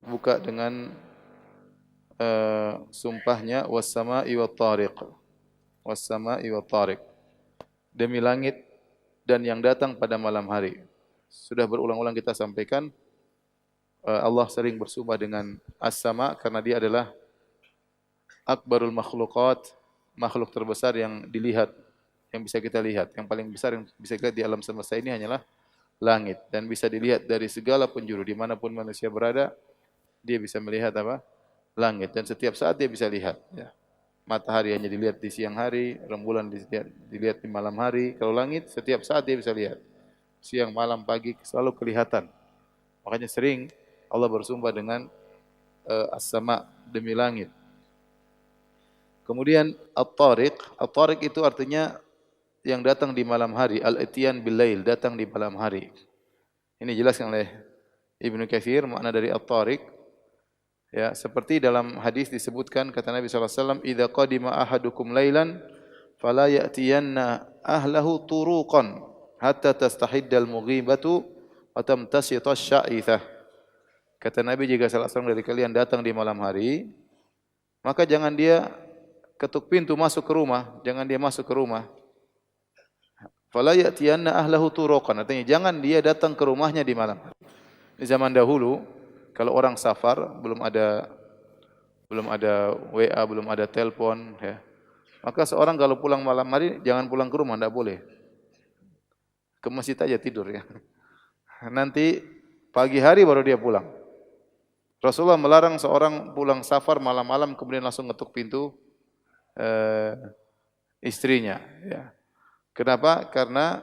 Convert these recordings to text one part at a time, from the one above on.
buka dengan sumpahnya was-sama'i wat-tariq. Was-sama'i wat-tariq. Demi langit dan yang datang pada malam hari. Sudah berulang-ulang kita sampaikan Allah sering bersumpah dengan as-sama karena dia adalah akbarul makhluqat, makhluk terbesar yang dilihat, yang bisa kita lihat. Yang paling besar yang bisa kita lihat di alam semesta ini hanyalah langit dan bisa dilihat dari segala penjuru dimanapun manusia berada, dia bisa melihat apa? Langit dan setiap saat dia bisa lihat. Ya. Matahari hanya dilihat di siang hari, rembulan dilihat di malam hari. Kalau langit setiap saat dia bisa lihat. Siang, malam, pagi selalu kelihatan. Makanya sering Allah bersumpah dengan as-sama demi langit. Kemudian at-tariq, at-tariq itu artinya yang datang di malam hari, al-ityan bil lail, datang di malam hari. Ini jelaskan oleh Ibnu Katsir makna dari at-tariq. Ya, seperti dalam hadis disebutkan kata Nabi sallallahu alaihi wasallam, "Idza qadima ahadukum lailan fala ya'tiyanna ahlahu turuqan hatta tastahiddal mughibatu wa tamtasita asy-sya'ithah." Kata Nabi, jika salah seorang dari kalian datang di malam hari, maka jangan dia ketuk pintu masuk ke rumah, jangan dia masuk ke rumah. Fala ya'tiyanna ahlahu turuqan, artinya jangan dia datang ke rumahnya di malam hari. Di zaman dahulu, kalau orang safar, belum ada WA, belum ada telepon, ya. Maka seorang kalau pulang malam hari jangan pulang ke rumah, tidak boleh. Ke masjid aja tidur ya. Nanti pagi hari baru dia pulang. Rasulullah melarang seorang pulang safar malam-malam kemudian langsung ngetuk pintu istrinya. Ya. Kenapa? Karena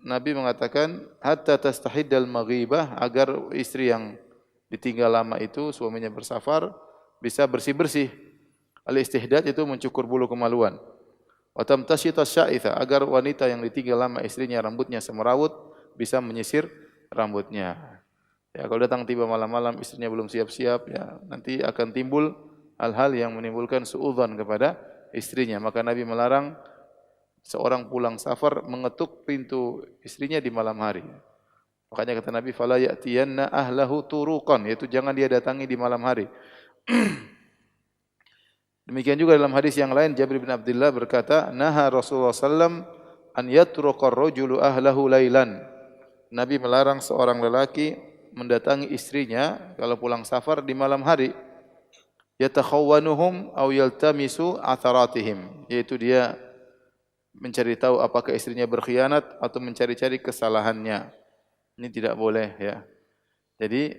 Nabi mengatakan hatta tastahiddal maghibah, agar istri yang ditinggal lama itu suaminya bersafar bisa bersih-bersih. Al-istihdad itu mencukur bulu kemaluan. Wa tamtashita sya'itha, agar wanita yang ditinggal lama istrinya rambutnya semerawut bisa menyisir rambutnya. Ya, kalau datang tiba malam-malam istrinya belum siap-siap, ya nanti akan timbul hal-hal yang menimbulkan suudzon kepada istrinya. Maka Nabi melarang seorang pulang safar mengetuk pintu istrinya di malam hari. Makanya kata Nabi, fala ya'tiyanna ahlahu turuqan, yaitu jangan dia datangi di malam hari. Demikian juga dalam hadis yang lain Jabir bin Abdullah berkata, naha Rasulullah sallam an yatruqar rajulu ahlahu lailan. Nabi melarang seorang lelaki mendatangi istrinya kalau pulang safar di malam hari. Yatakhawwanuhum aw yaltamisu atharatihim, yaitu dia mencari tahu apakah istrinya berkhianat atau mencari-cari kesalahannya. Ini tidak boleh ya. Jadi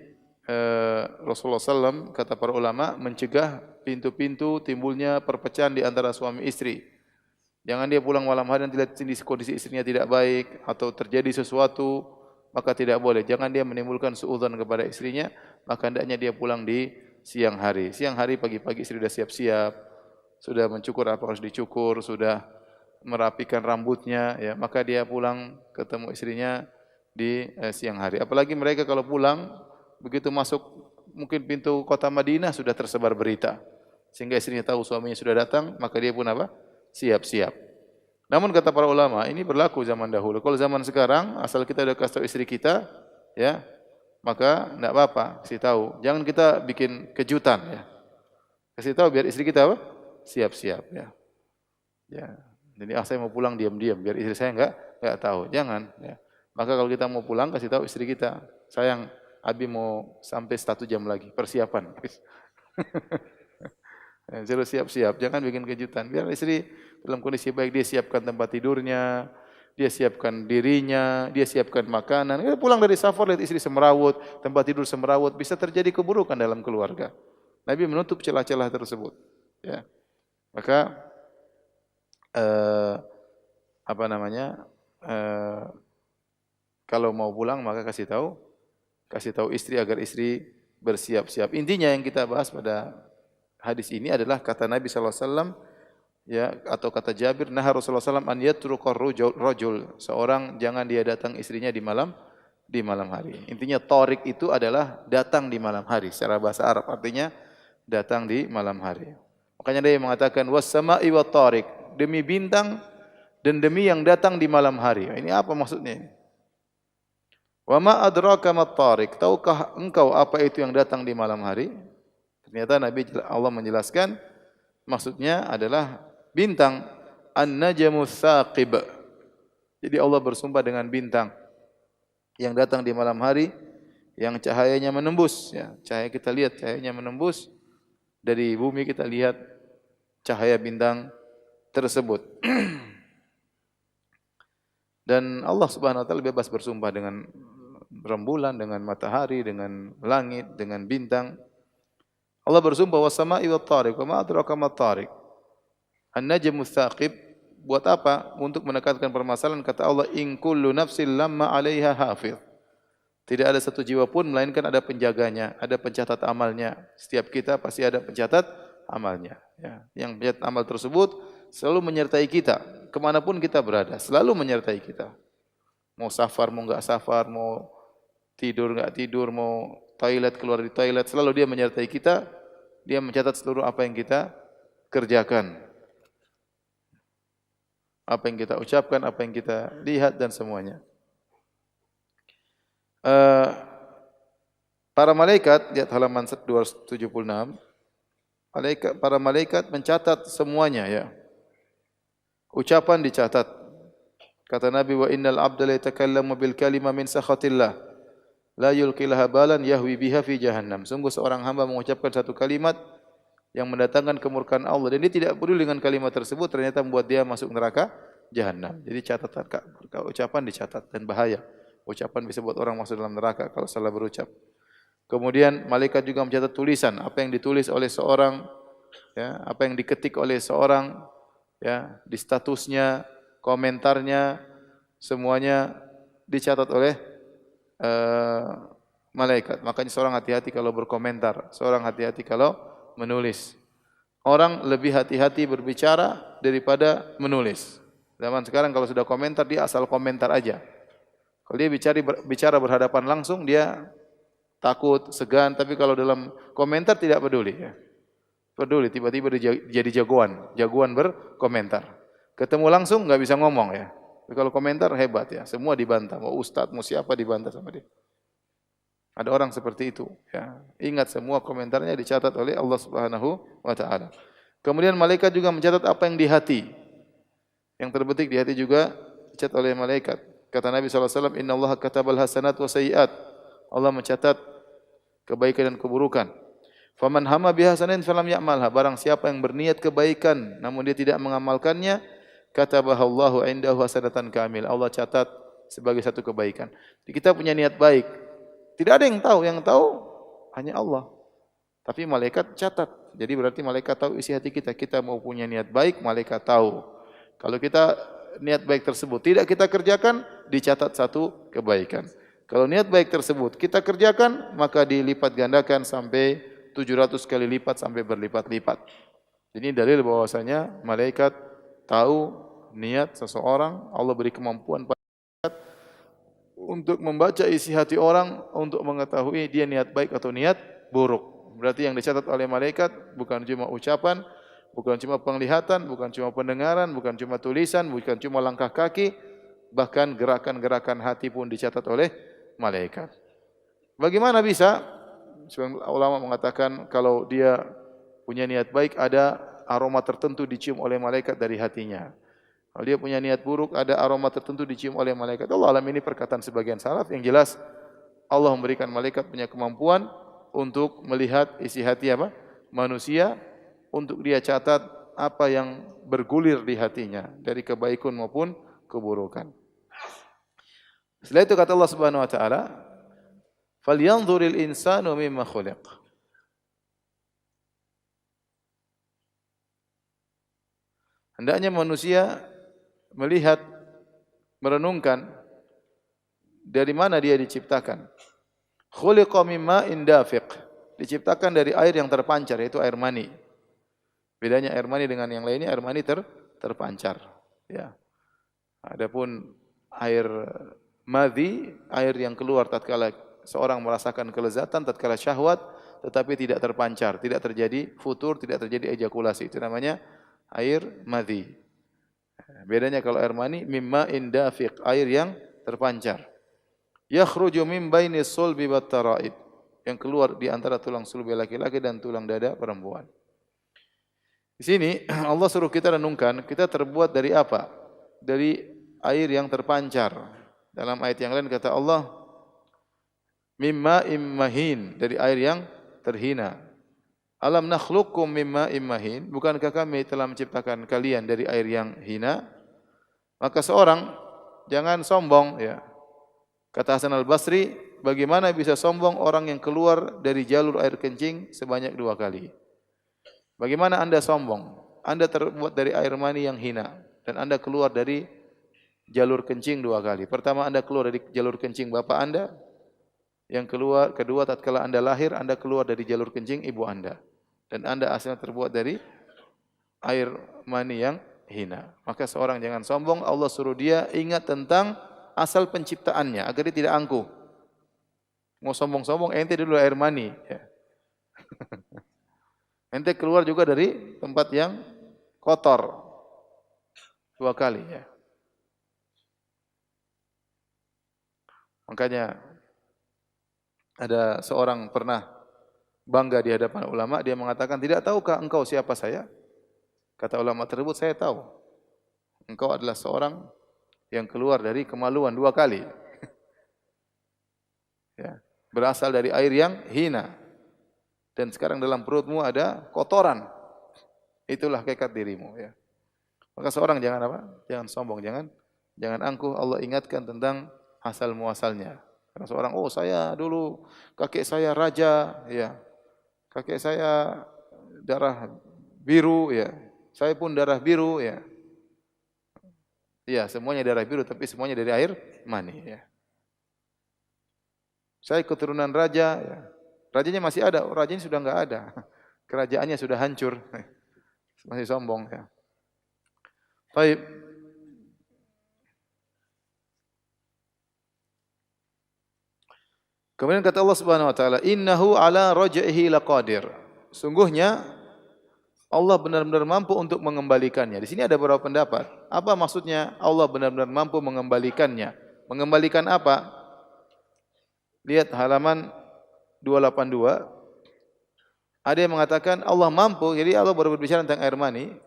Rasulullah SAW kata para ulama mencegah pintu-pintu timbulnya perpecahan di antara suami istri. Jangan dia pulang malam hari dan lihat kondisi istrinya tidak baik atau terjadi sesuatu, maka tidak boleh. Jangan dia menimbulkan suudzon kepada istrinya, maka hendaknya dia pulang di siang hari. Siang hari pagi-pagi istri sudah siap-siap, sudah mencukur apa harus dicukur, sudah merapikan rambutnya, ya maka dia pulang ketemu istrinya di siang hari. Apalagi mereka kalau pulang begitu masuk mungkin pintu kota Madinah sudah tersebar berita, sehingga istrinya tahu suaminya sudah datang, maka dia pun apa? Siap-siap. Namun kata para ulama, ini berlaku zaman dahulu. Kalau zaman sekarang, asal kita sudah kasih tahu istri kita, ya, maka tidak apa-apa, kasih tahu. Jangan kita bikin kejutan, ya. Kasih tahu biar istri kita apa? Siap-siap, ya. Ya. Jadi saya mau pulang diam-diam, biar istri saya enggak tahu. Jangan, ya. Maka kalau kita mau pulang, kasih tahu istri kita, sayang, Abi mau sampai 1 jam lagi, persiapan. Suruh siap-siap, jangan bikin kejutan. Biar istri dalam kondisi baik, dia siapkan tempat tidurnya, dia siapkan dirinya, dia siapkan makanan. Dia pulang dari safar, lihat istri semerawut, tempat tidur semerawut, bisa terjadi keburukan dalam keluarga. Nabi menutup celah-celah tersebut. Ya. Maka apa namanya? Kalau mau pulang maka kasih tahu istri agar istri bersiap-siap. Intinya yang kita bahas pada hadis ini adalah kata Nabi sallallahu alaihi wasallam, ya, atau kata Jabir, nah Rasulullah sallallahu an yatruqar rajul, seorang jangan dia datang istrinya di malam hari. Intinya tariq itu adalah datang di malam hari secara bahasa Arab, artinya datang di malam hari. Makanya dia mengatakan was-sama'i wat tariq, demi bintang dan demi yang datang di malam hari. Ini apa maksudnya? Wa ma adraka mat-tariq? Tahukah engkau apa itu yang datang di malam hari? Ternyata Allah menjelaskan maksudnya adalah bintang, an-najmu tsaqib. Jadi Allah bersumpah dengan bintang yang datang di malam hari yang cahayanya menembus ya. Cahaya kita lihat cahayanya menembus dari bumi, kita lihat cahaya bintang tersebut. Dan Allah Subhanahu wa taala bebas bersumpah dengan rembulan, dengan matahari, dengan langit, dengan bintang. Allah bersumpah was-sama'i wat-tariq, wa ma adraka mat-tariq. An-najmu tsaqib, buat apa? Untuk menekankan permasalahan, kata Allah, in kullu nafsin lamma 'alaiha hafiz. Tidak ada satu jiwa pun melainkan ada penjaganya, ada pencatat amalnya. Setiap kita pasti ada pencatat amalnya. Ya. Yang pencatat amal tersebut selalu menyertai kita, kemanapun kita berada, selalu menyertai kita. Mau safar, mau enggak safar, mau tidur enggak tidur, mau toilet keluar di toilet, selalu dia menyertai kita. Dia mencatat seluruh apa yang kita kerjakan, apa yang kita ucapkan, apa yang kita lihat dan semuanya. Para malaikat, lihat halaman 276. Para malaikat mencatat semuanya ya. Ucapan dicatat. Kata Nabi, wa innal abda la yatakallamu bil kalima min sakhatillah la yulqi laha balan yahwi biha fi jahannam. Sungguh seorang hamba mengucapkan satu kalimat yang mendatangkan kemurkaan Allah dan dia tidak peduli dengan kalimat tersebut, ternyata membuat dia masuk neraka jahanam. Jadi catatan ucapan dicatat dan bahaya. Ucapan bisa buat orang masuk dalam neraka kalau salah berucap. Kemudian malaikat juga mencatat tulisan, apa yang ditulis oleh seorang, ya, apa yang diketik oleh seorang, ya, di statusnya, komentarnya, semuanya dicatat oleh malaikat. Makanya seorang hati-hati kalau berkomentar, seorang hati-hati kalau menulis. Orang lebih hati-hati berbicara daripada menulis. Zaman sekarang kalau sudah komentar, dia asal komentar aja. Kalau dia bicara berhadapan langsung, dia takut, segan. Tapi kalau dalam komentar tidak peduli. Ya. Peduli, tiba-tiba dia jadi jagoan berkomentar. Ketemu langsung nggak bisa ngomong ya. Tapi kalau komentar hebat ya, semua dibantah. Mau ustadz, mau siapa dibantah sama dia. Ada orang seperti itu. Ya. Ingat semua komentarnya dicatat oleh Allah Subhanahu wa taala. Kemudian malaikat juga mencatat apa yang di hati. Yang terbetik di hati juga dicatat oleh malaikat. Kata Nabi SAW, Inna Allah katabal hasanat wa sayyiat. Allah mencatat kebaikan dan keburukan. Faman hama bihasanain falam ya'malha. Barang siapa yang berniat kebaikan namun dia tidak mengamalkannya, katabahallahu indahu hasanatan kamil. Allah catat sebagai satu kebaikan. Jadi kita punya niat baik. Tidak ada yang tahu hanya Allah. Tapi malaikat catat. Jadi berarti malaikat tahu isi hati kita. Kita mau punya niat baik, malaikat tahu. Kalau kita niat baik tersebut tidak kita kerjakan, dicatat satu kebaikan. Kalau niat baik tersebut kita kerjakan, maka dilipat gandakan sampai 700 kali lipat sampai berlipat-lipat. Ini dalil bahwasanya malaikat tahu niat seseorang. Allah beri kemampuan pada malaikat untuk membaca isi hati orang, untuk mengetahui dia niat baik atau niat buruk. Berarti yang dicatat oleh malaikat bukan cuma ucapan, bukan cuma penglihatan, bukan cuma pendengaran, bukan cuma tulisan, bukan cuma langkah kaki, bahkan gerakan-gerakan hati pun dicatat oleh malaikat. Bagaimana bisa? Sebagian ulama mengatakan kalau dia punya niat baik, ada aroma tertentu dicium oleh malaikat dari hatinya. Kalau dia punya niat buruk, ada aroma tertentu dicium oleh malaikat. Allah alam, ini perkataan sebagian salaf. Yang jelas Allah memberikan malaikat punya kemampuan untuk melihat isi hati apa? Manusia, untuk dia catat apa yang bergulir di hatinya dari kebaikan maupun keburukan. Setelah itu kata Allah Subhanahu wa taala, "Falyanzuril insanu mimma khuliq." Hendaknya manusia melihat, merenungkan dari mana dia diciptakan. Khuliqa mimma indafiq. Diciptakan dari air yang terpancar, yaitu air mani. Bedanya air mani dengan yang lainnya, air mani terpancar. Ya. Adapun air madhi, air yang keluar tatkala seorang merasakan kelezatan, tatkala syahwat, tetapi tidak terpancar, tidak terjadi futur, tidak terjadi ejakulasi. Itu namanya air madhi. Bedanya kalau air mani, mimma indafiq, air yang terpancar. yakhruju min baini sulbi wat tara'ib, yang keluar di antara tulang sulbi laki-laki dan tulang dada perempuan. Di sini Allah suruh kita renungkan, kita terbuat dari apa? Dari air yang terpancar. Dalam ayat yang lain kata Allah, mimma immahin, dari air yang terhina. Alam nakhluqukum mimma immahin, bukankah kami telah menciptakan kalian dari air yang hina? Maka seorang jangan sombong, ya. Kata Hasan Al-Basri, bagaimana bisa sombong orang yang keluar dari jalur air kencing sebanyak 2 kali? Bagaimana Anda sombong? Anda terbuat dari air mani yang hina dan Anda keluar dari jalur kencing 2 kali. Pertama, Anda keluar dari jalur kencing bapak Anda. Yang kedua tatkala Anda lahir, Anda keluar dari jalur kencing ibu Anda. Dan Anda asalnya terbuat dari air mani yang hina. Maka seorang jangan sombong, Allah suruh dia ingat tentang asal penciptaannya agar dia tidak angkuh. Mau sombong-sombong, ente dulu air mani. Ya. Ente keluar juga dari tempat yang kotor 2 kali. Ya. Makanya ada seorang pernah bangga di hadapan ulama, dia mengatakan, tidak tahukah engkau siapa saya? Kata ulama tersebut, saya tahu. Engkau adalah seorang yang keluar dari kemaluan 2 kali. Ya, berasal dari air yang hina. Dan sekarang dalam perutmu ada kotoran. Itulah hakikat dirimu. Ya. Maka seorang jangan apa? Jangan sombong, jangan angkuh. Allah ingatkan tentang asal muasalnya. Karena seorang, oh saya dulu kakek saya raja, ya. Kakek saya darah biru, ya. Saya pun darah biru, ya. Iya, semuanya darah biru, tapi semuanya dari air mani, ya. Saya keturunan raja, ya. Rajanya masih ada, rajanya sudah enggak ada. Kerajaannya sudah hancur. Masih sombong, ya. Baik. Kemudian kata Allah Subhanahu wa taala, "Innahu ala raj'ihi laqadir." Sungguhnya Allah benar-benar mampu untuk mengembalikannya. Di sini ada beberapa pendapat. Apa maksudnya Allah benar-benar mampu mengembalikannya? Mengembalikan apa? Lihat halaman 282. Ada yang mengatakan Allah mampu, jadi Allah baru berbicara tentang air mani.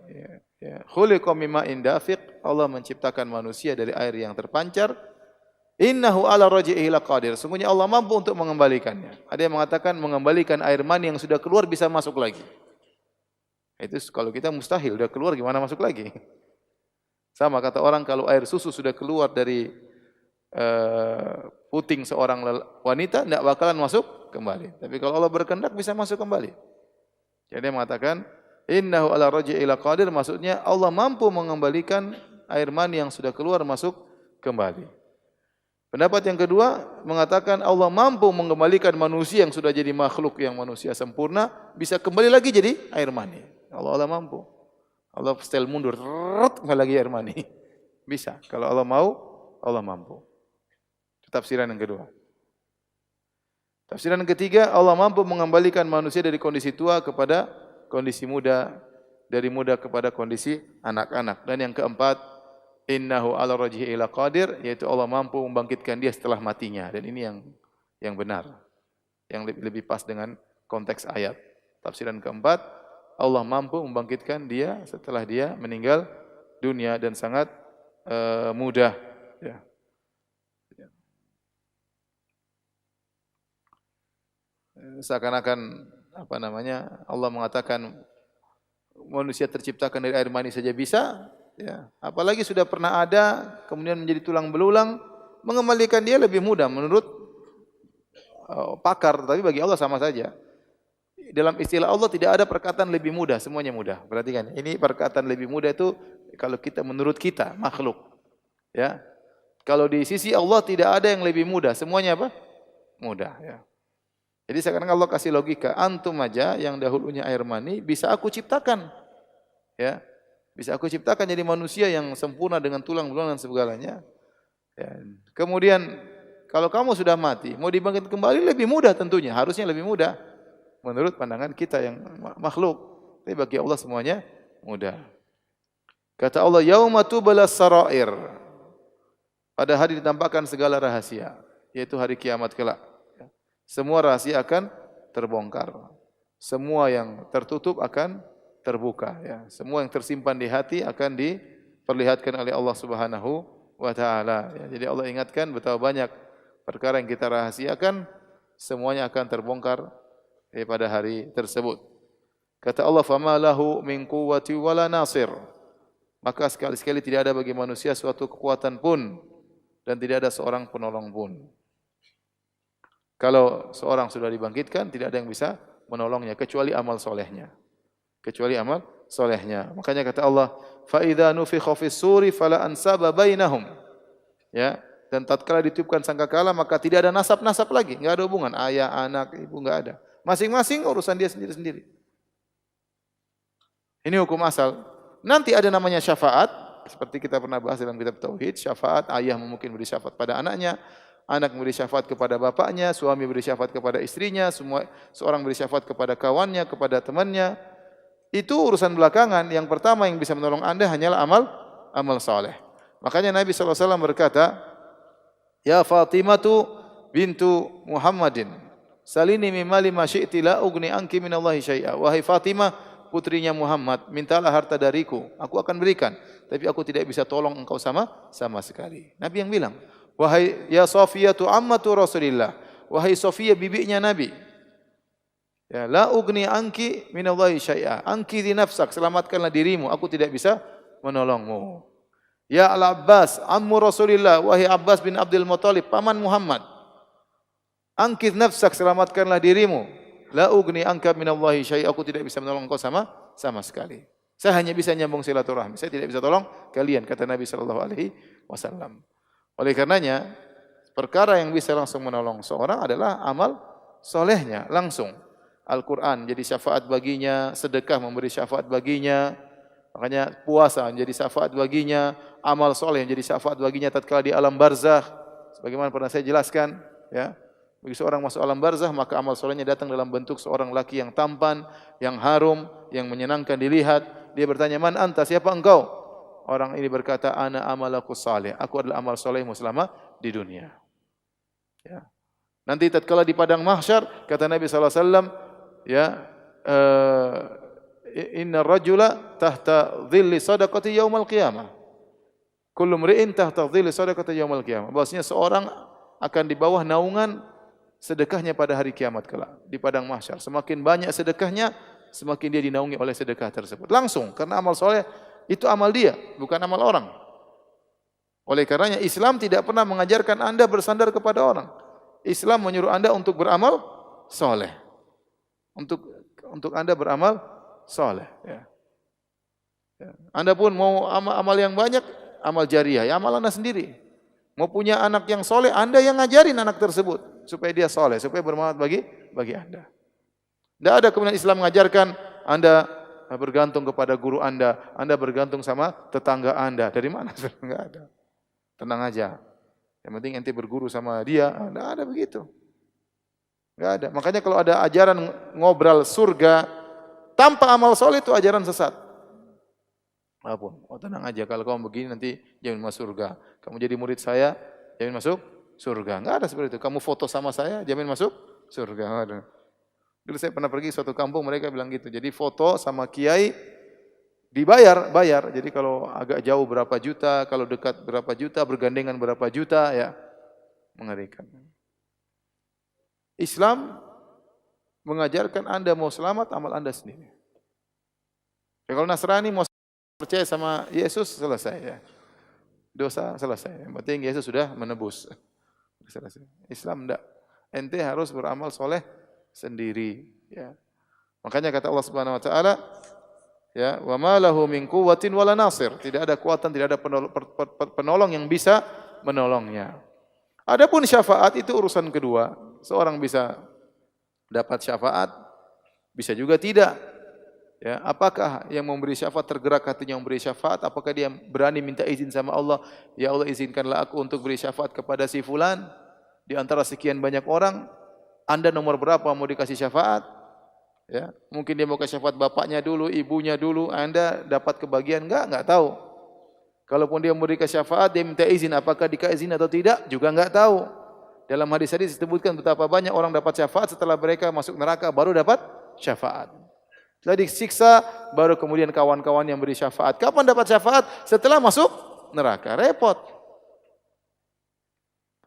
Khuliqa mimma indafiq. Allah menciptakan manusia dari air yang terpancar. Innahu ala raj'ihi laqadir. Sungguhnya Allah mampu untuk mengembalikannya. Ada yang mengatakan mengembalikan air mani yang sudah keluar bisa masuk lagi. Itu kalau kita mustahil, sudah keluar gimana masuk lagi? Sama kata orang kalau air susu sudah keluar dari puting seorang wanita, tidak bakalan masuk kembali. Tapi kalau Allah berkehendak bisa masuk kembali. Jadi dia mengatakan innahu ala raj'ihi laqadir, maksudnya Allah mampu mengembalikan air mani yang sudah keluar masuk kembali. Pendapat yang kedua mengatakan Allah mampu mengembalikan manusia yang sudah jadi makhluk yang manusia sempurna bisa kembali lagi jadi air mani. Allah mampu. Allah setel mundur, kembali lagi air mani. Bisa. Kalau Allah mau, Allah mampu. Itu tafsiran yang kedua. Tafsiran yang ketiga, Allah mampu mengembalikan manusia dari kondisi tua kepada kondisi muda, dari muda kepada kondisi anak-anak. Dan yang keempat, innahu ala raj'ihi laqadir, yaitu Allah mampu membangkitkan dia setelah matinya. Dan ini yang benar, yang lebih pas dengan konteks ayat. Tafsiran keempat, Allah mampu membangkitkan dia setelah dia meninggal dunia dan sangat mudah. Ya. Seakan-akan Allah mengatakan manusia terciptakan dari air mani saja bisa. Ya, apalagi sudah pernah ada, kemudian menjadi tulang belulang, mengembalikan dia lebih mudah menurut pakar, tapi bagi Allah sama saja. Dalam istilah Allah tidak ada perkataan lebih mudah, semuanya mudah. Perhatikan, ini perkataan lebih mudah itu kalau kita menurut kita makhluk. Ya, kalau di sisi Allah tidak ada yang lebih mudah, semuanya apa? Mudah. Ya. Jadi sekarang Allah kasih logika, antum aja yang dahulunya air mani bisa aku ciptakan. Ya. Bisa aku ciptakan jadi manusia yang sempurna dengan tulang belulang dan segalanya. Ya. Kemudian kalau kamu sudah mati, mau dibangkit kembali lebih mudah tentunya, harusnya lebih mudah menurut pandangan kita yang makhluk. Tapi bagi Allah semuanya mudah. Kata Allah, yauma tubalas sarair. Pada hari ditampakkan segala rahasia. yaitu hari kiamat kelak. Semua rahasia akan terbongkar. Semua yang tertutup akan terbuka. Ya. Semua yang tersimpan di hati akan diperlihatkan oleh Allah Subhanahu wa Ta'ala. Ya. Jadi Allah ingatkan betapa banyak perkara yang kita rahasiakan, semuanya akan terbongkar pada hari tersebut. Kata Allah, "Fama lahu min quwwati wala nasir." Maka sekali-sekali tidak ada bagi manusia suatu kekuatan pun dan tidak ada seorang penolong pun. Kalau seorang sudah dibangkitkan, tidak ada yang bisa menolongnya kecuali amal solehnya. Kecuali amal solehnya. Makanya kata Allah, فَإِذَا نُفِخَ فِي الصُّورِ فَلَا أَنْسَابَ بَيْنَهُمْ. Ya, dan tatkala ditiupkan sangkakala maka tidak ada nasab-nasab lagi, enggak ada hubungan ayah, anak, ibu, enggak ada. Masing-masing urusan dia sendiri-sendiri. Ini hukum asal. Nanti ada namanya syafaat, seperti kita pernah bahas dalam kitab tauhid, syafaat ayah mungkin beri syafaat pada anaknya, anak memberi syafaat kepada bapaknya, suami beri syafaat kepada istrinya, seorang beri syafaat kepada kawannya, kepada temannya. Itu urusan belakangan. Yang pertama yang bisa menolong Anda hanyalah amal saleh. Makanya Nabi SAW berkata, "Ya Fatimatu bintu Muhammadin, salini min mali ma syi'ti la ugni anki minallahi syai'a." Wahai Fatimah, putrinya Muhammad, mintalah harta dariku, aku akan berikan, tapi aku tidak bisa tolong engkau sama sekali. Nabi yang bilang, "Wahai ya Safiyatu ammatu Rasulillah, wahai Safiyah bibinya Nabi, ya la ugni anki minallahi syai'a, anki di nafsak, selamatkanlah dirimu, aku tidak bisa menolongmu." Ya Al-Abbas ammu Rasulillah, wahai Abbas bin Abdul Muthalib, paman Muhammad, angkid nafsak, selamatkanlah dirimu, la ugni anka minallahi syai'a, aku tidak bisa menolong engkau sama sekali. Saya hanya bisa nyambung silaturahmi, saya tidak bisa tolong kalian, kata Nabi sallallahu alaihi wasallam. Oleh karenanya, perkara yang bisa langsung menolong seorang adalah amal solehnya langsung. Al-Quran jadi syafaat baginya, sedekah memberi syafaat baginya, makanya puasa menjadi syafaat baginya, amal soleh menjadi syafaat baginya tatkala di alam barzakh. Sebagaimana pernah saya jelaskan, ya, bagi seorang masuk alam barzakh maka amal solehnya datang dalam bentuk seorang laki yang tampan, yang harum, yang menyenangkan dilihat. Dia bertanya, "Man anta? Siapa engkau?" Orang ini berkata, "Ana amalaku saleh." Aku adalah amal solehmu selama di dunia. Ya. Nanti tatkala di padang mahsyar kata Nabi sallallahu alaihi wasallam, ya, "Inna rajula tahta dhilli sadaqati yaumal qiyamah. Kullu mri'in tahta dhilli sadaqati yaumal qiyamah." Bahwasanya seorang akan di bawah naungan sedekahnya pada hari kiamat kelak di padang mahsyar. Semakin banyak sedekahnya, semakin dia dinaungi oleh sedekah tersebut. Langsung karena amal soleh itu amal dia, bukan amal orang. Oleh karenanya Islam tidak pernah mengajarkan Anda bersandar kepada orang. Islam menyuruh Anda untuk beramal soleh. Untuk Anda beramal soleh. Ya. Anda pun mau amal yang banyak, amal jariah, ya amal Anda sendiri. Mau punya anak yang soleh, Anda yang ngajarin anak tersebut supaya dia soleh, supaya bermanfaat bagi Anda. Tidak ada kemudian Islam mengajarkan Anda bergantung kepada guru Anda bergantung sama tetangga Anda. Dari mana? Enggak ada. Tenang aja. Yang penting ente berguru sama dia, tidak ada begitu. Enggak ada. Makanya kalau ada ajaran ngobrol surga tanpa amal soleh itu ajaran sesat. Apapun. Oh tenang aja, kalau kamu begini nanti jamin masuk surga. Kamu jadi murid saya, jamin masuk surga. Enggak ada seperti itu. Kamu foto sama saya, jamin masuk surga. Enggak ada. Dulu saya pernah pergi suatu kampung, mereka bilang gitu. Jadi foto sama kiai bayar. Jadi kalau agak jauh berapa juta, kalau dekat berapa juta, bergandengan berapa juta, ya mengerikan. Islam mengajarkan Anda mau selamat, amal Anda sendiri. Ya, kalau Nasrani mau percaya sama Yesus, selesai ya. Dosa selesai. Yang penting Yesus sudah menebus. Selesai. Islam enggak. Ente harus beramal soleh sendiri. Ya. Makanya kata Allah Subhanahu Wa Taala, ya, wa ma lahu min quwwatin wala nasir. Tidak ada kekuatan, tidak ada penolong yang bisa menolongnya. Adapun syafaat itu urusan kedua. Seorang bisa dapat syafaat, bisa juga tidak. Ya, apakah yang memberi syafaat tergerak hatinya memberi syafaat? Apakah dia berani minta izin sama Allah? Ya Allah, izinkanlah aku untuk beri syafaat kepada si fulan di antara sekian banyak orang. Anda nomor berapa mau dikasih syafaat? Ya, mungkin dia mau ke syafaat bapaknya dulu, ibunya dulu. Anda dapat kebagian enggak tahu. Kalaupun dia memberi syafaat, dia minta izin, apakah dikasih izin atau tidak? Juga enggak tahu. Dalam hadis-hadis disebutkan betapa banyak orang dapat syafaat setelah mereka masuk neraka baru dapat syafaat. Setelah disiksa baru kemudian kawan-kawan yang beri syafaat. Kapan dapat syafaat? Setelah masuk neraka. Repot.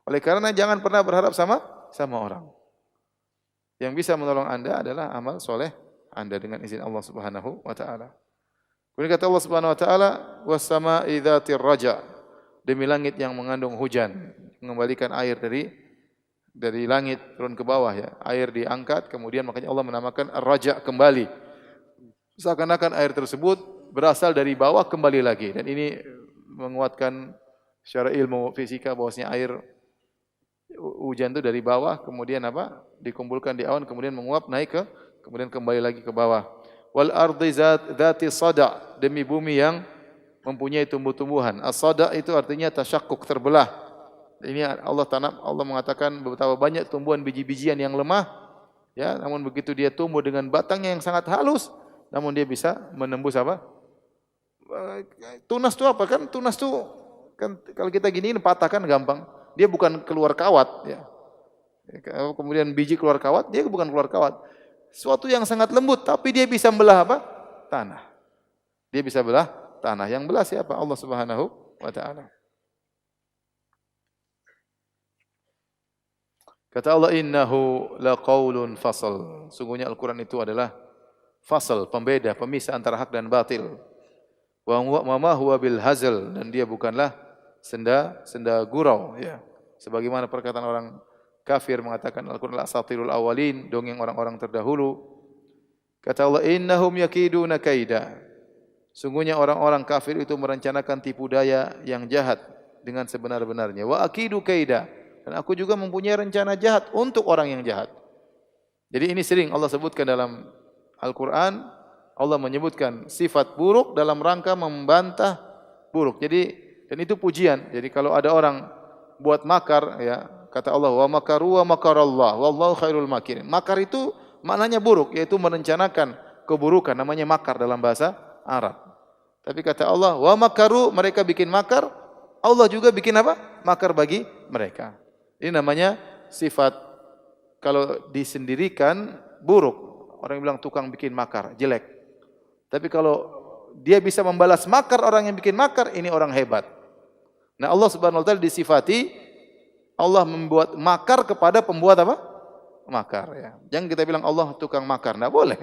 Oleh karena jangan pernah berharap sama orang. Yang bisa menolong Anda adalah amal soleh Anda dengan izin Allah Subhanahu wa taala. Kemudian kata Allah Subhanahu wa taala, "Was-sama'i dzatir raja." Demi langit yang mengandung hujan, mengembalikan air dari langit turun ke bawah ya. Air diangkat, kemudian makanya Allah menamakan ar-raja kembali. Seakan-akan air tersebut berasal dari bawah kembali lagi, dan ini menguatkan secara ilmu fisika bahwasanya air hujan itu dari bawah kemudian dikumpulkan di awan kemudian menguap naik kemudian kembali lagi ke bawah. Wal ardi dzati sada, demi bumi yang mempunyai tumbuh-tumbuhan. As-sada itu artinya tasyaqquk, terbelah. Ini Allah mengatakan betapa banyak tumbuhan biji-bijian yang lemah ya, namun begitu dia tumbuh dengan batangnya yang sangat halus, namun dia bisa menembus tunas itu apa kan? Tunas itu kan kalau kita giniin patah kan gampang. Dia bukan keluar kawat ya. Kemudian biji keluar kawat, dia bukan keluar kawat. Suatu yang sangat lembut tapi dia bisa belah tanah. Dia bisa belah tanah. Yang belah siapa? Allah Subhanahu wa taala. Kata Allah, innahu laqaulun fasal. Sungguhnya Al-Quran itu adalah fasal, pembeda, pemisah antara hak dan batil. Wa ma huwa bil hazal, dan dia bukanlah senda gurau ya. Sebagaimana perkataan orang kafir mengatakan Al-Quran asatirul awalin, dongeng orang-orang terdahulu. Kata Allah, innahum yakiduna kaida. Sungguhnya orang-orang kafir itu merencanakan tipu daya yang jahat dengan sebenar-benarnya. Wa akidu kaida. Dan aku juga mempunyai rencana jahat untuk orang yang jahat. Jadi ini sering Allah sebutkan dalam Al-Quran. Allah menyebutkan sifat buruk dalam rangka membantah buruk. Jadi dan itu pujian. Jadi kalau ada orang buat makar ya, kata Allah, wa makaru wa makarallah wallahu khairul makirin. Makar itu maknanya buruk, yaitu merencanakan keburukan, namanya makar dalam bahasa Arab. Tapi kata Allah, wa makaru, mereka bikin makar, Allah juga bikin makar bagi mereka. Ini namanya sifat kalau disendirikan buruk. Orang yang bilang tukang bikin makar, jelek. Tapi kalau dia bisa membalas makar orang yang bikin makar, ini orang hebat. Nah, Allah Subhanahu wa taala disifati Allah membuat makar kepada pembuat makar ya. Jangan kita bilang Allah tukang makar, enggak boleh.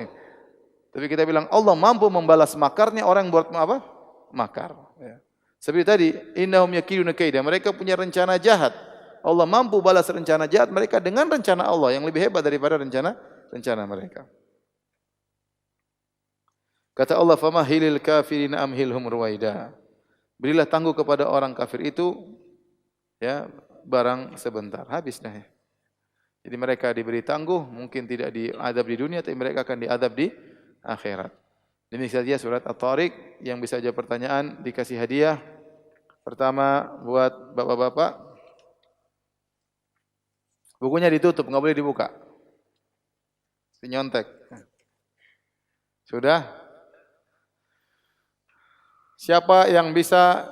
Tapi kita bilang Allah mampu membalas makarnya orang yang buat makar ya. Seperti tadi, innahum yakiduna kaida, mereka punya rencana jahat. Allah mampu balas rencana jahat mereka dengan rencana Allah yang lebih hebat daripada rencana mereka. Kata Allah, famahilil kafirin amhilhum ruwaida. Berilah tangguh kepada orang kafir itu ya barang sebentar, habis dah ya. Jadi mereka diberi tangguh, mungkin tidak diadab di dunia, tapi mereka akan diadab di akhirat. Ini saja surat At-Tariq. Yang bisa jawab pertanyaan dikasih hadiah. Pertama buat bapak-bapak, bukunya ditutup, nggak boleh dibuka. Nyontek. Sudah? Siapa yang bisa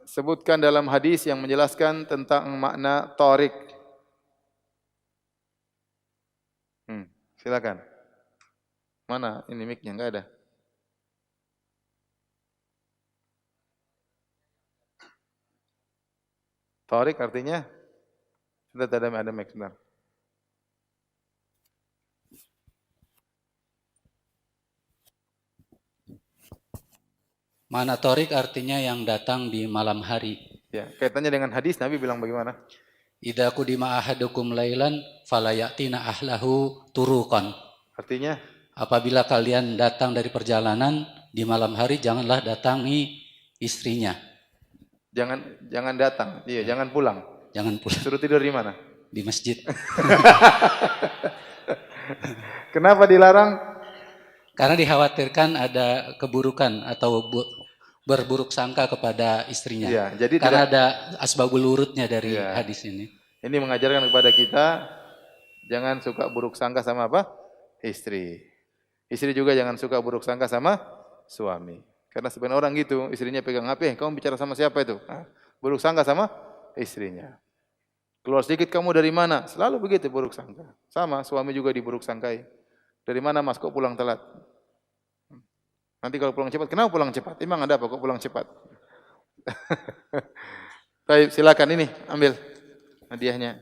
sebutkan dalam hadis yang menjelaskan tentang makna tariq? Silakan. Mana ini mic-nya? Enggak ada. Tariq artinya sudah ada mic sebentar. Mana torik artinya yang datang di malam hari. Ya, kaitannya dengan hadis Nabi bilang bagaimana? Idza qudima ahadukum lailan falayatina ahlahu turuqan. Artinya apabila kalian datang dari perjalanan di malam hari, janganlah datangi istrinya. Jangan datang. Iya, jangan pulang. Jangan pulang. Suruh tidur di mana? Di masjid. Kenapa dilarang? Karena dikhawatirkan ada keburukan atau berburuk sangka kepada istrinya. Ya, jadi karena ada asbabul wurudnya dari hadis ini. Ini mengajarkan kepada kita jangan suka buruk sangka sama istri. Istri juga jangan suka buruk sangka sama suami. Karena sebenarnya orang gitu, istrinya pegang HP, kamu bicara sama siapa itu? Buruk sangka sama istrinya. Keluar sedikit, kamu dari mana? Selalu begitu buruk sangka. Sama, suami juga diburuk sangkai. Dari mana Mas, kok pulang telat? Nanti kalau pulang cepat, kenapa pulang cepat? Emang ada apa kok pulang cepat? Baik, silakan ini, ambil hadiahnya.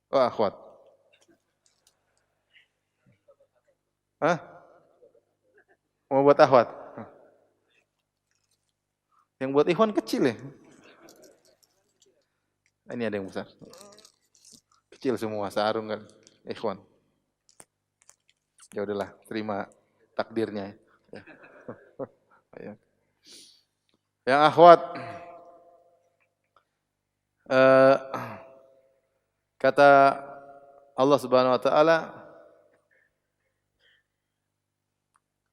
Oh, akhwat. Hah? Mau buat akhwat? Yang buat ikhwan kecil ya? Ini ada yang besar. Kecil semua, sarung kan. Ikhwan. Ya udahlah, terima takdirnya. Ya. Ya. Yang akhwat, eh, kata Allah Subhanahu wa taala,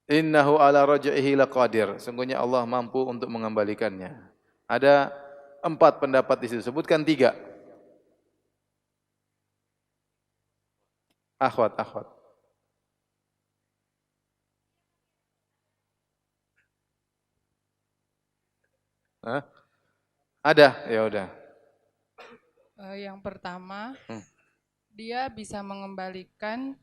"Innahu ala raj'ihi laqadir." Sungguhnya Allah mampu untuk mengembalikannya. Ada 4 pendapat di situ. Sebutkan 3. Akhwat, akhwat. Hah? Ada? Ya udah. Yang pertama, dia bisa mengembalikan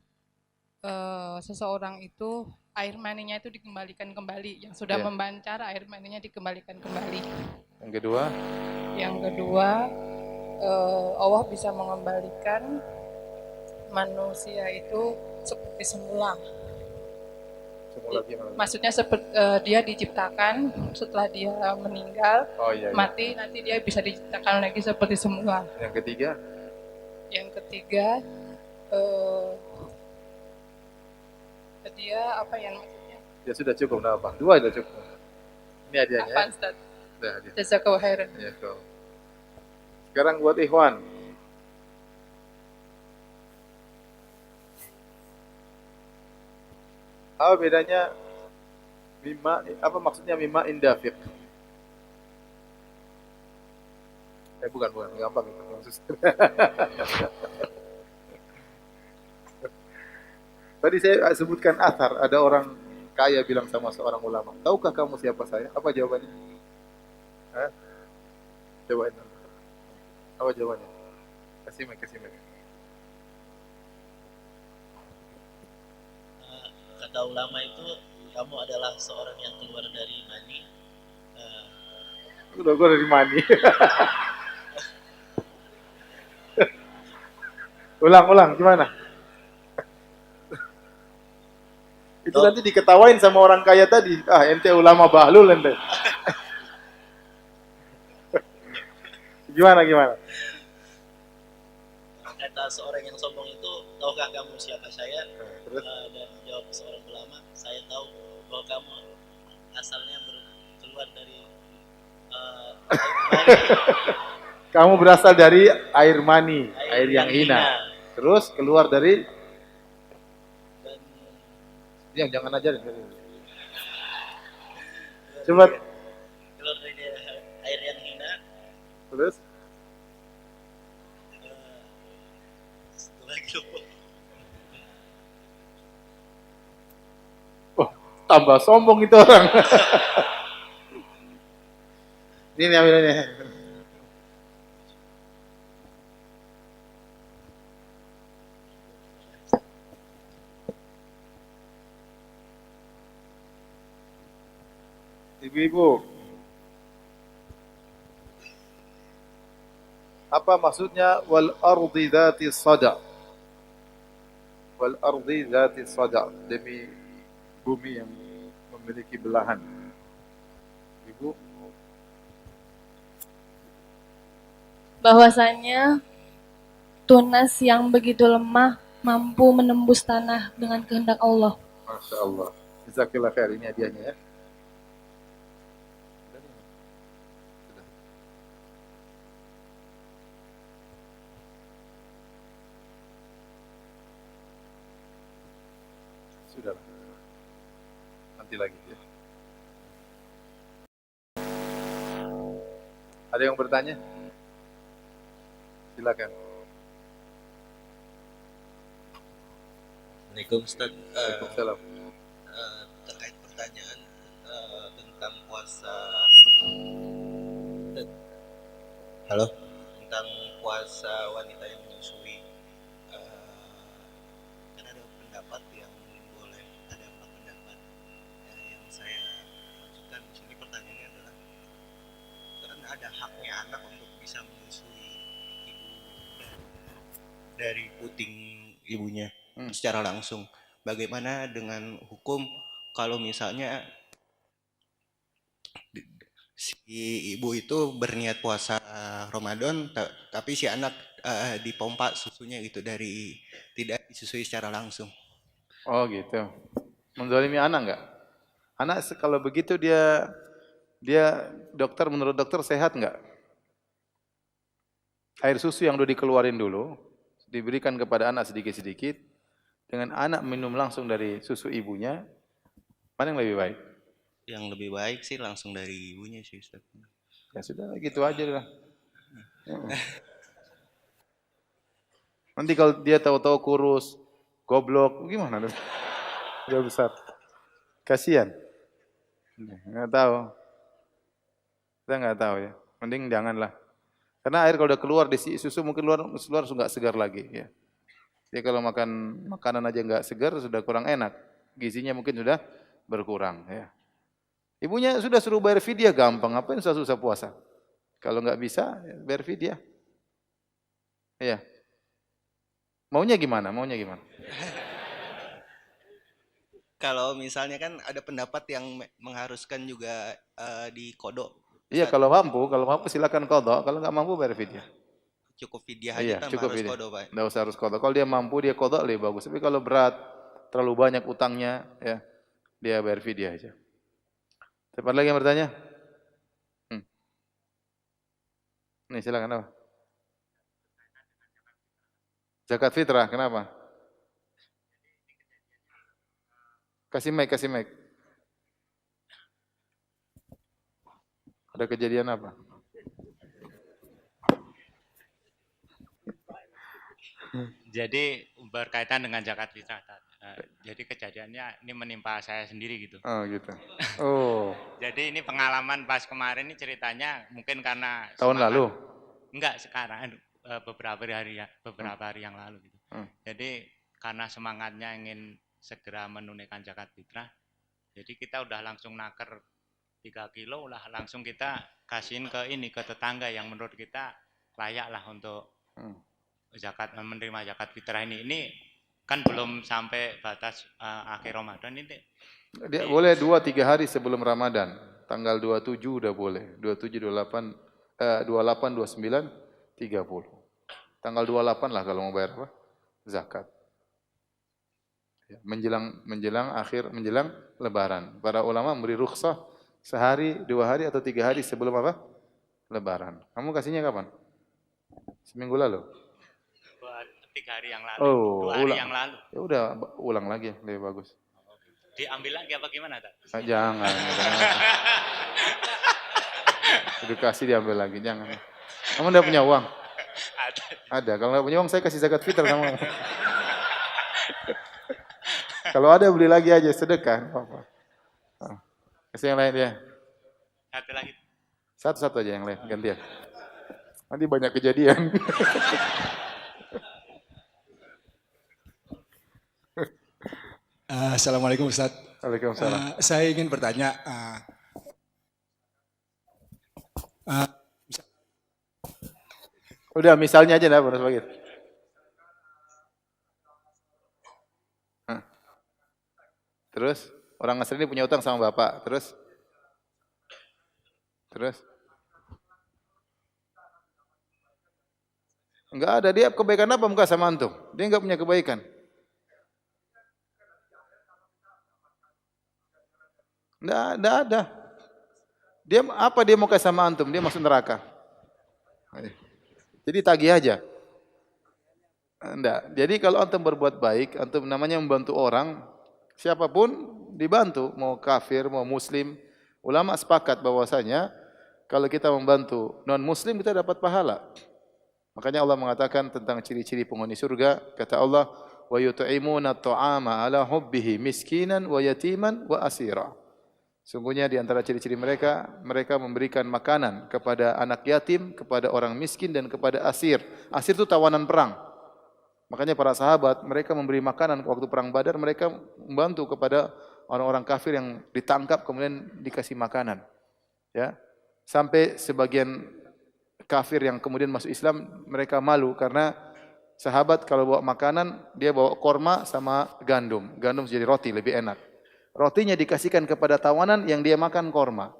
seseorang itu, air maninya itu dikembalikan kembali. Yang sudah membancar, air maninya dikembalikan kembali. Yang kedua? Yang kedua, Allah bisa mengembalikan manusia itu seperti semula. Maksudnya dia diciptakan setelah dia meninggal, mati, nanti dia bisa diciptakan lagi seperti semula. Yang ketiga? Yang ketiga, dia apa yang maksudnya? Ya sudah cukup, enggak apa. 2 sudah cukup. Ini hadiahnya. Apa, Ustaz? Sudah hadiah. Jazakallahu khairan. Ya, so. Sekarang buat ikhwan. Apa bedanya apa maksudnya mimma indafiq? Bukan, gampang itu. Tadi saya sebutkan athar, ada orang kaya bilang sama seorang ulama, "Tahukah kamu siapa saya?" Apa jawabannya? Hah? Cobain. Apa jawabannya? Kasih mic. Kata ulama itu, kamu adalah seorang yang keluar dari mani. Udah gue dari mani. Ulang, gimana? Itu nanti diketawain sama orang kaya tadi. Ah, ente ulama bahlul ente. Gimana? Kata seorang yang sombong itu, tahukah kamu siapa saya? Dan jawab seorang ulama, saya tahu bahwa kamu asalnya keluar dari air mani. Kamu berasal dari air mani, air yang hina. Terus keluar dari yang jangan ajarin. Coba keluar dari air yang hina. Terus tambah sombong itu orang. Ini ambil ini. Ibu-ibu, apa maksudnya wal ardi dzati sada? Wal ardi dzati sada, demi bumi yang memiliki belahan. Ibu, bahwasanya tunas yang begitu lemah mampu menembus tanah dengan kehendak Allah. Masya Allah. Jazakallah khair, ini hadiahnya ya. Sudah. Nanti lagi ya. Ada yang bertanya? Silakan. Assalamualaikum Ustaz. Waalaikumsalam. Terkait pertanyaan tentang puasa, halo, tentang puasa wanita yang menyusui, kan ada pendapat yang boleh, ada 4 pendapat. Yang saya maksudkan di sini pertanyaannya adalah, kan ada haknya anak untuk bisa menyusui ibu dari puting ibunya secara langsung. Bagaimana dengan hukum kalau misalnya si ibu itu berniat puasa Ramadan tapi si anak dipompa susunya gitu dari tidak disusui secara langsung. Oh gitu. Menzalimi anak enggak? Anak kalau begitu dia dokter, menurut dokter sehat enggak? Air susu yang udah dikeluarin dulu diberikan kepada anak sedikit-sedikit, dengan anak minum langsung dari susu ibunya, mana yang lebih baik? Yang lebih baik sih langsung dari ibunya sih Ustaz. Ya sudah, gitu aja lah. Nanti kalau dia tahu-tahu kurus, goblok, gimana? Udah besar. Kasihan. Enggak tahu. Kita enggak tahu ya. Mending janganlah. Karena air kalau udah keluar di susu mungkin keluar enggak segar lagi ya. Jadi kalau makan makanan aja enggak segar sudah kurang enak. Gizinya mungkin sudah berkurang ya. Ibunya sudah suruh bayar fidyah gampang, ngapain susah-susah puasa? Kalau enggak bisa bayar fidyah. Iya. Maunya gimana? Kalau misalnya kan ada pendapat yang mengharuskan juga dikodok. Iya, kalau mampu silakan qadha, kalau enggak mampu bayar fidyah. Cukup fidyah aja tanpa harus qadha, Pak. Enggak usah harus qadha. Kalau dia mampu dia qadha lebih bagus. Tapi kalau berat, terlalu banyak utangnya ya, dia bayar fidyah aja. Siapa lagi yang bertanya? Nih silakan apa? Zakat fitrah, kenapa? Kasih mic. Ada kejadian apa? Jadi berkaitan dengan zakat fitrah. Jadi kejadiannya ini menimpa saya sendiri gitu. Oh gitu. Oh. Jadi ini pengalaman pas kemarin ini ceritanya mungkin karena tahun lalu. Enggak, sekarang beberapa hari yang lalu gitu. Jadi karena semangatnya ingin segera menunaikan zakat fitrah, jadi kita udah langsung naker 3 kilo, udah langsung kita kasihin ke tetangga yang menurut kita layak lah untuk menerima zakat fitrah ini. Ini kan belum sampai batas akhir Ramadan ini. Dia boleh 2-3 hari sebelum Ramadan. Tanggal 27 udah boleh. 27, 28, 29, 30. Tanggal 28 lah kalau mau bayar apa? Zakat. Menjelang Lebaran. Para ulama memberi rukhsah sehari, 2 hari atau 3 hari sebelum apa? Lebaran. Kamu kasihnya kapan? Seminggu lalu? 3 hari yang lalu. Oh, 2 hari yang lalu. Ya udah ulang lagi, lebih bagus. Diambil lagi apa gimana, Tak? Jangan. Edukasi diambil lagi, jangan. Kamu udah punya uang? Ada. Kalau nggak punya uang, saya kasih zakat fitrah kamu. Kalau ada beli lagi aja, sedekah. Kasih yang lain ya. Satu lagi. Satu aja yang lain, gantian. Nanti banyak kejadian. Assalamualaikum Ustaz. Waalaikumsalam. Saya ingin bertanya. Udah misalnya aja dah, bonus bagi. Terus orang asli ini punya utang sama bapak. Terus enggak ada, dia kebaikan apa muka sama antum? Dia enggak punya kebaikan. Enggak ada. Dia mau kasih sama antum? Dia masuk neraka. Jadi tagih aja. Enggak. Jadi kalau antum berbuat baik, antum namanya membantu orang, siapapun dibantu, mau kafir, mau muslim. Ulama sepakat bahwasanya kalau kita membantu non muslim kita dapat pahala. Makanya Allah mengatakan tentang ciri-ciri penghuni surga, kata Allah, wa yut'imuna at'ama ala hubbihi miskinan wa yatiman wa asira. Sungguhnya di antara ciri-ciri mereka, mereka memberikan makanan kepada anak yatim, kepada orang miskin dan kepada asir. Asir itu tawanan perang. Makanya para sahabat, mereka memberi makanan waktu perang Badar, mereka membantu kepada orang-orang kafir yang ditangkap kemudian dikasih makanan. Ya. Sampai sebagian kafir yang kemudian masuk Islam, mereka malu karena sahabat kalau bawa makanan, dia bawa korma sama gandum. Gandum jadi roti, lebih enak. Rotinya dikasihkan kepada tawanan yang dia makan korma.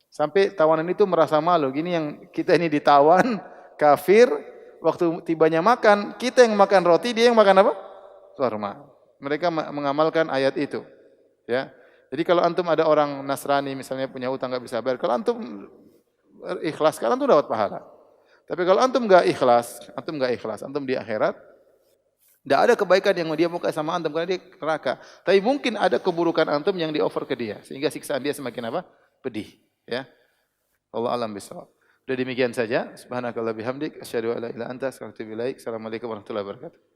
Sampai tawanan itu merasa malu. Gini yang kita ini ditawan, kafir, waktu tibanya makan, kita yang makan roti, dia yang makan apa? Korma. Mereka mengamalkan ayat itu. Ya. Jadi kalau antum ada orang Nasrani misalnya punya utang enggak bisa bayar, kalau antum ikhlas, kalian antum dapat pahala. Tapi kalau antum enggak ikhlas, antum di akhirat, tidak ada kebaikan yang dia mau sama antum karena dia neraka. Tapi mungkin ada keburukan antum yang di-offer ke dia sehingga siksaan dia semakin apa? Pedih, ya. Allah alam bisawab. Sudah demikian saja. Subhanakallah bihamdik asyhadu an la ilaha illa anta astaghfiruka wa atubu ilaik. Assalamualaikum warahmatullahi wabarakatuh.